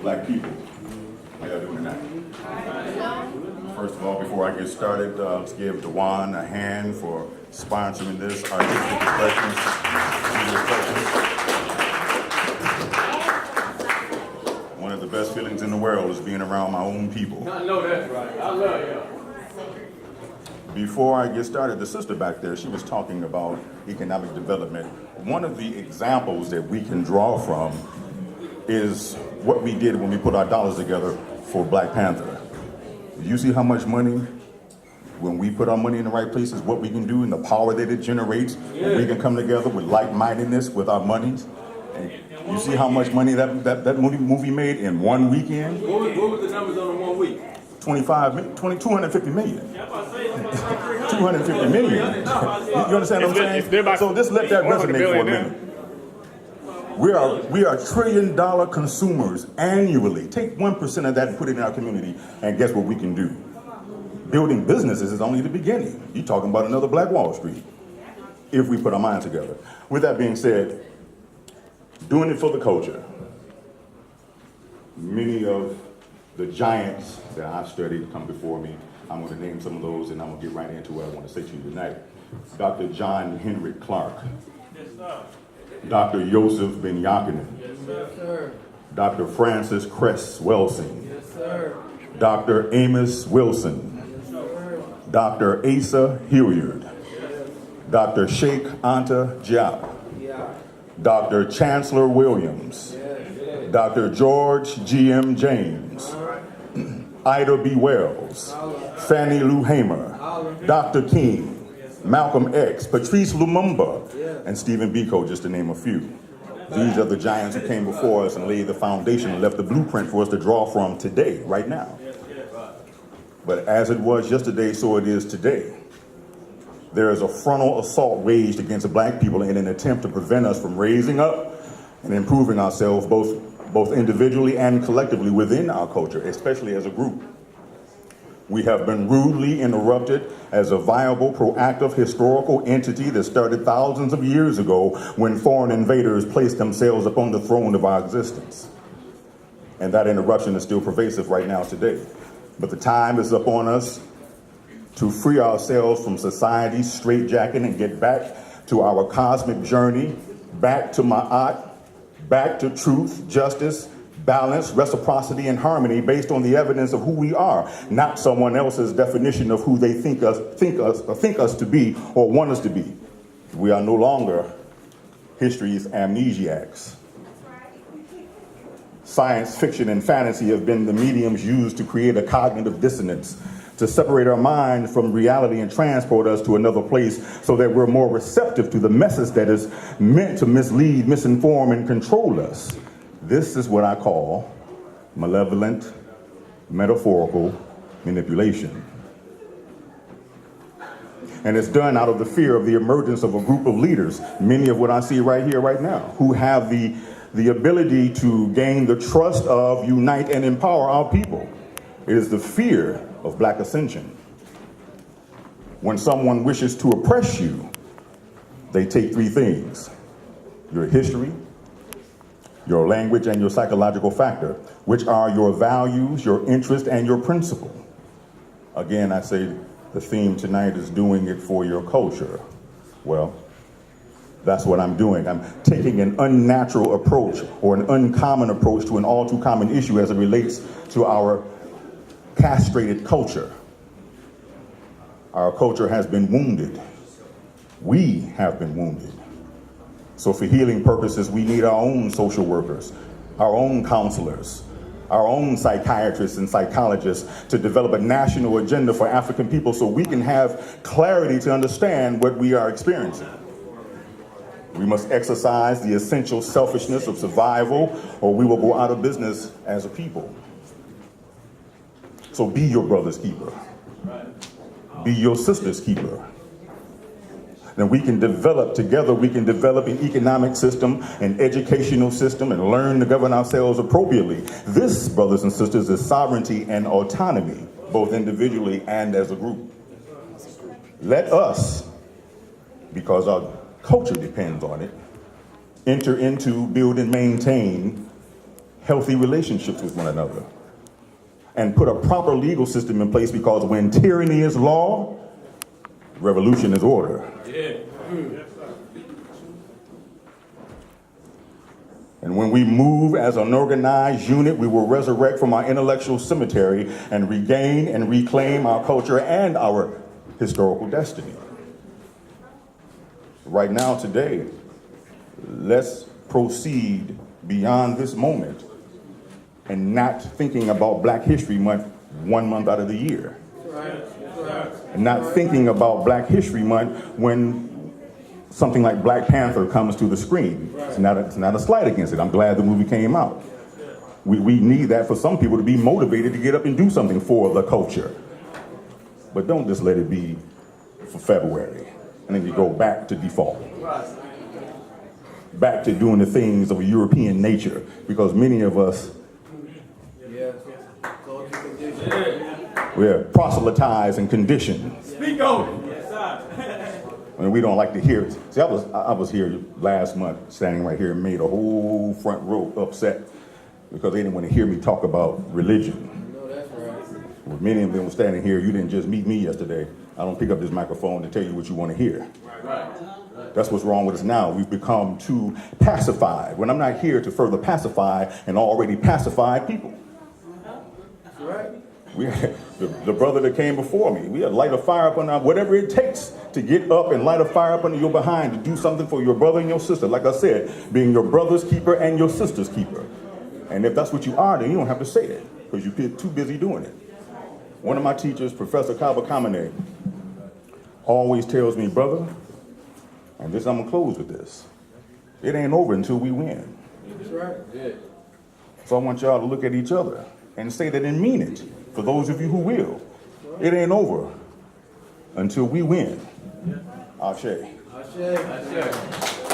Black people. How y'all doing tonight? First of all, before I get started, let's give Dewan a hand for sponsoring this artistic expression. One of the best feelings in the world is being around my own people. I know that's right. I love y'all. Before I get started, the sister back there, she was talking about economic development. One of the examples that we can draw from is what we did when we put our dollars together for Black Panther. You see how much money, when we put our money in the right places, what we can do and the power that it generates, when we can come together with like-mindedness with our monies. And you see how much money that movie made in one weekend? What was the numbers on the 1 week? 250 million. 250 million. You understand what I'm saying? So just let that resonate for a minute. We are $1 trillion consumers annually. Take 1% of that and put it in our community, and guess what we can do? Building businesses is only the beginning. You're talking about another Black Wall Street if we put our minds together. With that being said, doing it for the culture. Many of the giants that I've studied come before me. I'm going to name some of those, and I'm going to get right into what I want to say to you tonight. Dr. John Henrik Clarke. Yes, sir. Dr. Joseph Ben Jochannan. Yes, sir. Dr. Francis Cress Welsing. Yes, sir. Dr. Amos Wilson. Yes, sir. Dr. Asa Hilliard. Yes. Dr. Sheikh Anta Diop. Dr. Chancellor Williams. Yes. Dr. George G.M. James. Ida B. Wells. Fannie Lou Hamer. Dr. King. Malcolm X, Patrice Lumumba, and Stephen Biko, just to name a few. These are the giants who came before us and laid the foundation and left the blueprint for us to draw from today, right now. But as it was yesterday, so it is today. There is a frontal assault waged against Black people in an attempt to prevent us from raising up and improving ourselves both individually and collectively within our culture, especially as a group. We have been rudely interrupted as a viable, proactive, historical entity that started thousands of years ago when foreign invaders placed themselves upon the throne of our existence. And that interruption is still pervasive right now today. But the time is upon us to free ourselves from society's straitjacket and get back to our cosmic journey, back to Ma'at, back to truth, justice, balance, reciprocity, and harmony based on the evidence of who we are, not someone else's definition of who they think us to be or want us to be. We are no longer history's amnesiacs. Science fiction and fantasy have been the mediums used to create a cognitive dissonance, to separate our mind from reality and transport us to another place so that we're more receptive to the message that is meant to mislead, misinform, and control us. This is what I call malevolent, metaphorical manipulation. And it's done out of the fear of the emergence of a group of leaders, many of what I see right here, right now, who have the ability to gain the trust of, unite, and empower our people. It is the fear of Black ascension. When someone wishes to oppress you, they take three things: your history, your language, and your psychological factor, which are your values, your interest, and your principle. Again, I say the theme tonight is doing it for your culture. Well, that's what I'm doing. I'm taking an unnatural approach or an uncommon approach to an all too common issue as it relates to our castrated culture. Our culture has been wounded. We have been wounded. So for healing purposes, we need our own social workers, our own counselors, our own psychiatrists and psychologists to develop a national agenda for African people so we can have clarity to understand what we are experiencing. We must exercise the essential selfishness of survival or we will go out of business as a people. So be your brother's keeper. Be your sister's keeper. Then we can develop together, we can develop an economic system, an educational system, and learn to govern ourselves appropriately. This, brothers and sisters, is sovereignty and autonomy, both individually and as a group. Let us, because our culture depends on it, enter into, build, and maintain healthy relationships with one another, and put a proper legal system in place, because when tyranny is law, revolution is order. And when we move as an organized unit, we will resurrect from our intellectual cemetery and regain and reclaim our culture and our historical destiny. Right now, today, let's proceed beyond this moment and not thinking about Black History Month 1 month out of the year. And not thinking about Black History Month when something like Black Panther comes to the screen. It's not a slight against it. I'm glad the movie came out. We need that for some people to be motivated to get up and do something for the culture. But don't just let it be for February and then you go back to default. Back to doing the things of a European nature, because many of us, we're proselytized and conditioned. Speak on it. Yes, sir. And we don't like to hear it. See, I was here last month, standing right here, and made a whole front row upset because they didn't want to hear me talk about religion. No, that's right. Well, many of them were standing here. You didn't just meet me yesterday. I don't pick up this microphone to tell you what you want to hear. That's what's wrong with us now. We've become too pacified. When I'm not here to further pacify an already pacified people. That's right. The brother that came before me, we had light a fire up on our, whatever it takes to get up and light a fire up under your behind, to do something for your brother and your sister. Like I said, being your brother's keeper and your sister's keeper. And if that's what you are, then you don't have to say it, because you're too busy doing it. One of my teachers, Professor Kaba Kamene, always tells me, brother, and this, I'm gonna close with this, it ain't over until we win. That's right. Yeah. So I want y'all to look at each other and say that and mean it. For those of you who will, it ain't over until we win. Ashe. Ashe.